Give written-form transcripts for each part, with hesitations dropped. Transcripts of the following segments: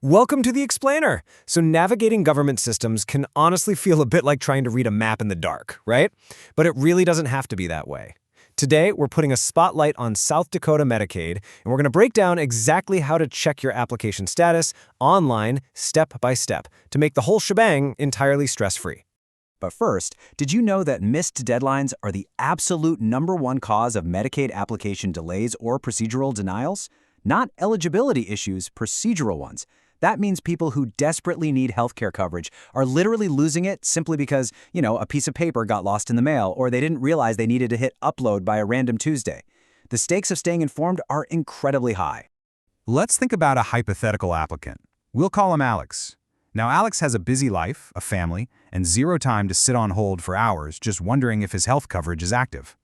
Welcome to the Explainer. So navigating government systems can honestly feel a bit like trying to read a map in the dark, right? But it really doesn't have to be that way. Today, we're putting a spotlight on South Dakota Medicaid, and we're going to break down exactly how to check your application status online, step by step, to make the whole shebang entirely stress-free. But first, did you know that missed deadlines are the absolute #1 cause of Medicaid application delays or procedural denials? Not eligibility issues, procedural ones. That means people who desperately need healthcare coverage are literally losing it simply because, a piece of paper got lost in the mail or they didn't realize they needed to hit upload by a random Tuesday. The stakes of staying informed are incredibly high. Let's think about a hypothetical applicant. We'll call him Alex. Now, Alex has a busy life, a family, and zero time to sit on hold for hours just wondering if his health coverage is active.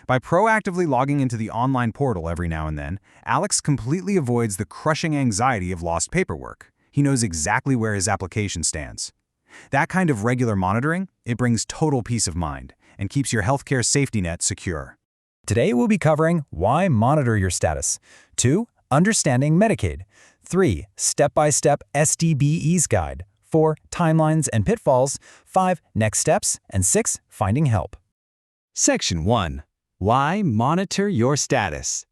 By proactively logging into the online portal every now and then, Alex completely avoids the crushing anxiety of lost paperwork. He knows exactly where his application stands. That kind of regular monitoring, it brings total peace of mind and keeps your healthcare safety net secure. Today we'll be covering why monitor your status, 2. Understanding Medicaid, 3. Step-by-step SDBEs guide, 4. Timelines and pitfalls, 5. Next steps, and 6. Finding help. Section 1. Why monitor your status?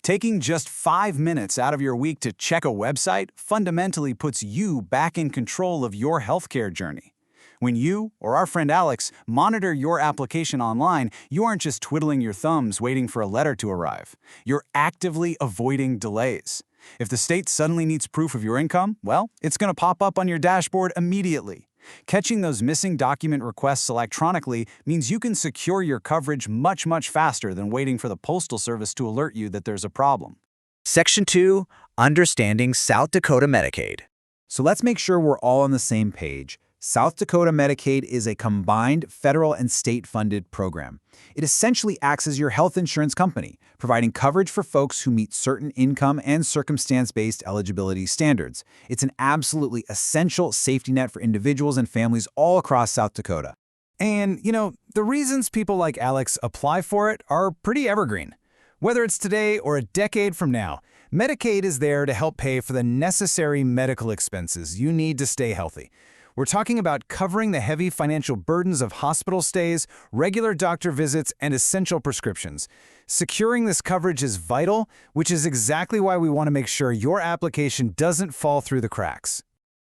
Taking just 5 minutes out of your week to check a website fundamentally puts you back in control of your healthcare journey. When you, or our friend Alex, monitor your application online, you aren't just twiddling your thumbs waiting for a letter to arrive. You're actively avoiding delays. If the state suddenly needs proof of your income, well, it's going to pop up on your dashboard immediately. Catching those missing document requests electronically means you can secure your coverage much faster than waiting for the Postal Service to alert you that there's a problem. Section 2. Understanding South Dakota Medicaid. So let's make sure we're all on the same page. South Dakota Medicaid is a combined federal and state-funded program. It essentially acts as your health insurance company, providing coverage for folks who meet certain income and circumstance-based eligibility standards. It's an absolutely essential safety net for individuals and families all across South Dakota. And, the reasons people like Alex apply for it are pretty evergreen. Whether it's today or a decade from now, Medicaid is there to help pay for the necessary medical expenses you need to stay healthy. We're talking about covering the heavy financial burdens of hospital stays, regular doctor visits, and essential prescriptions. Securing this coverage is vital, which is exactly why we want to make sure your application doesn't fall through the cracks.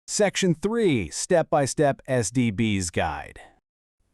Section 3. Step-by-step SDBs guide.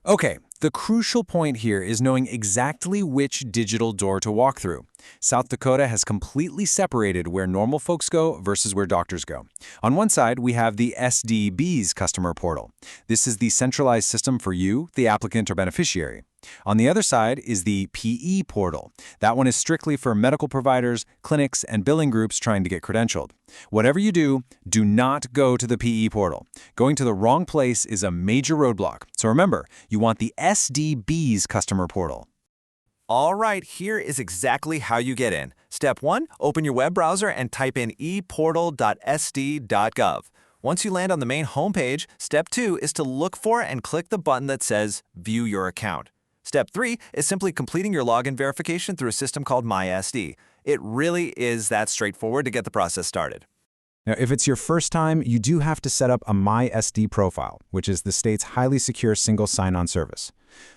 Okay, the crucial point here is knowing exactly which digital door to walk through. South Dakota has completely separated where normal folks go versus where doctors go. On one side, we have the SDB's customer portal. This is the centralized system for you, the applicant or beneficiary. On the other side is the PE portal. That one is strictly for medical providers, clinics, and billing groups trying to get credentialed. Whatever you do, do not go to the PE portal. Going to the wrong place is a major roadblock. So remember, you want the SDB's customer portal. All right, here is exactly how you get in. Step 1, open your web browser and type in eportal.sd.gov. Once you land on the main homepage, Step 2 is to look for and click the button that says View Your Account. Step 3 is simply completing your login verification through a system called MySD. It really is that straightforward to get the process started. Now, if it's your first time, you do have to set up a MySD profile, which is the state's highly secure single sign-on service.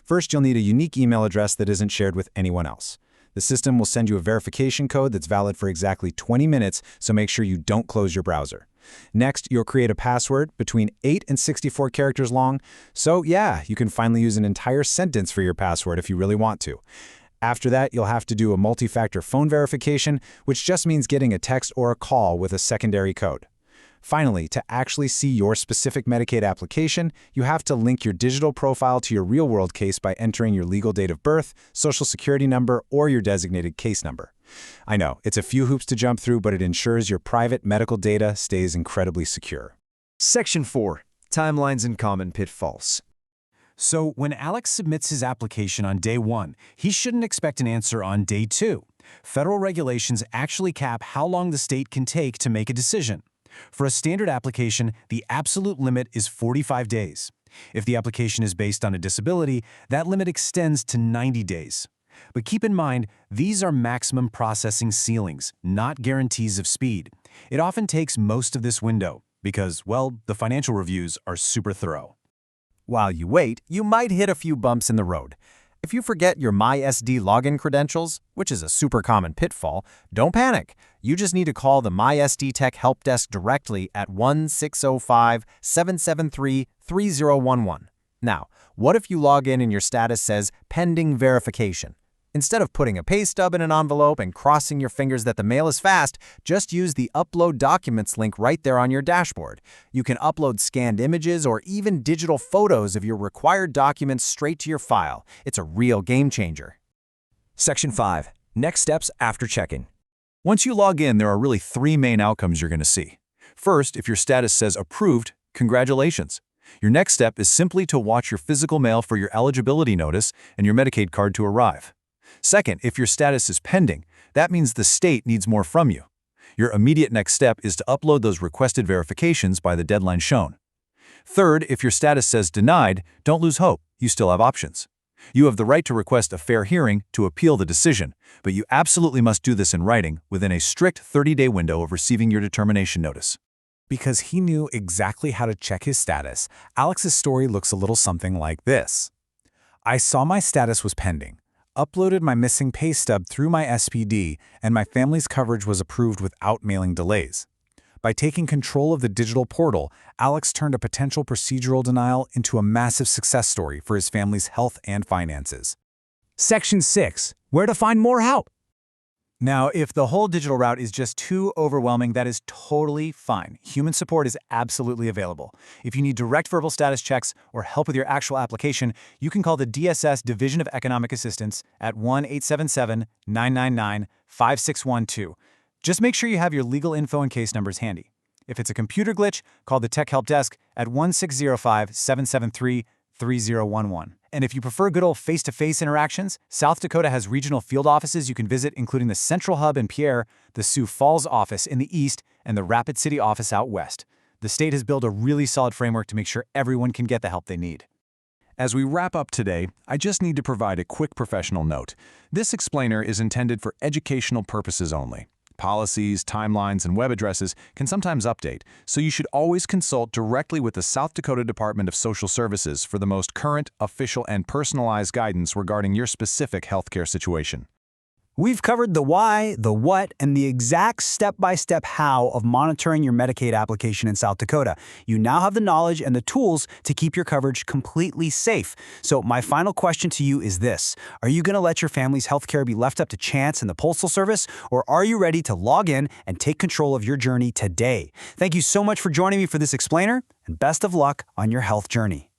First, you'll need a unique email address that isn't shared with anyone else. The system will send you a verification code that's valid for exactly 20 minutes, so make sure you don't close your browser. Next, you'll create a password between 8 and 64 characters long, so yeah, you can finally use an entire sentence for your password if you really want to. After that, you'll have to do a multi-factor phone verification, which just means getting a text or a call with a secondary code. Finally, to actually see your specific Medicaid application, you have to link your digital profile to your real-world case by entering your legal date of birth, social security number, or your designated case number. I know, it's a few hoops to jump through, but it ensures your private medical data stays incredibly secure. Section 4. Timelines and common pitfalls. So when Alex submits his application on day 1, he shouldn't expect an answer on day 2. Federal regulations actually cap how long the state can take to make a decision. For a standard application, the absolute limit is 45 days. If the application is based on a disability, that limit extends to 90 days. But keep in mind, these are maximum processing ceilings, not guarantees of speed. It often takes most of this window because, well, the financial reviews are super thorough. While you wait, you might hit a few bumps in the road. If you forget your MySD login credentials, which is a super common pitfall, don't panic. You just need to call the MySD Tech Help Desk directly at 1-605-773-3011. Now, what if you log in and your status says pending verification? Instead of putting a pay stub in an envelope and crossing your fingers that the mail is fast, just use the Upload Documents link right there on your dashboard. You can upload scanned images or even digital photos of your required documents straight to your file. It's a real game changer. Section 5. Next steps after checking. Once you log in, there are really 3 main outcomes you're going to see. First, if your status says approved, congratulations. Your next step is simply to watch your physical mail for your eligibility notice and your Medicaid card to arrive. Second, if your status is pending, that means the state needs more from you. Your immediate next step is to upload those requested verifications by the deadline shown. Third, if your status says denied, don't lose hope. You still have options. You have the right to request a fair hearing to appeal the decision, but you absolutely must do this in writing within a strict 30-day window of receiving your determination notice. Because he knew exactly how to check his status, Alex's story looks a little something like this. I saw my status was pending, uploaded my missing pay stub through my SPD, and my family's coverage was approved without mailing delays. By taking control of the digital portal, Alex turned a potential procedural denial into a massive success story for his family's health and finances. Section 6. Where to find more help. Now, if the whole digital route is just too overwhelming, that is totally fine. Human support is absolutely available. If you need direct verbal status checks or help with your actual application, you can call the DSS Division of Economic Assistance at 1-877-999-5612. Just make sure you have your legal info and case numbers handy. If it's a computer glitch, call the Tech Help Desk at 1-605-773-3011. And if you prefer good old face-to-face interactions, South Dakota has regional field offices you can visit, including the Central Hub in Pierre, the Sioux Falls office in the east, and the Rapid City office out west. The state has built a really solid framework to make sure everyone can get the help they need. As we wrap up today, I just need to provide a quick professional note. This explainer is intended for educational purposes only. Policies, timelines, and web addresses can sometimes update, so you should always consult directly with the South Dakota Department of Social Services for the most current, official, and personalized guidance regarding your specific healthcare situation. We've covered the why, the what, and the exact step-by-step how of monitoring your Medicaid application in South Dakota. You now have the knowledge and the tools to keep your coverage completely safe. So my final question to you is this. Are you going to let your family's healthcare be left up to chance and the Postal Service, or are you ready to log in and take control of your journey today? Thank you so much for joining me for this explainer, and best of luck on your health journey.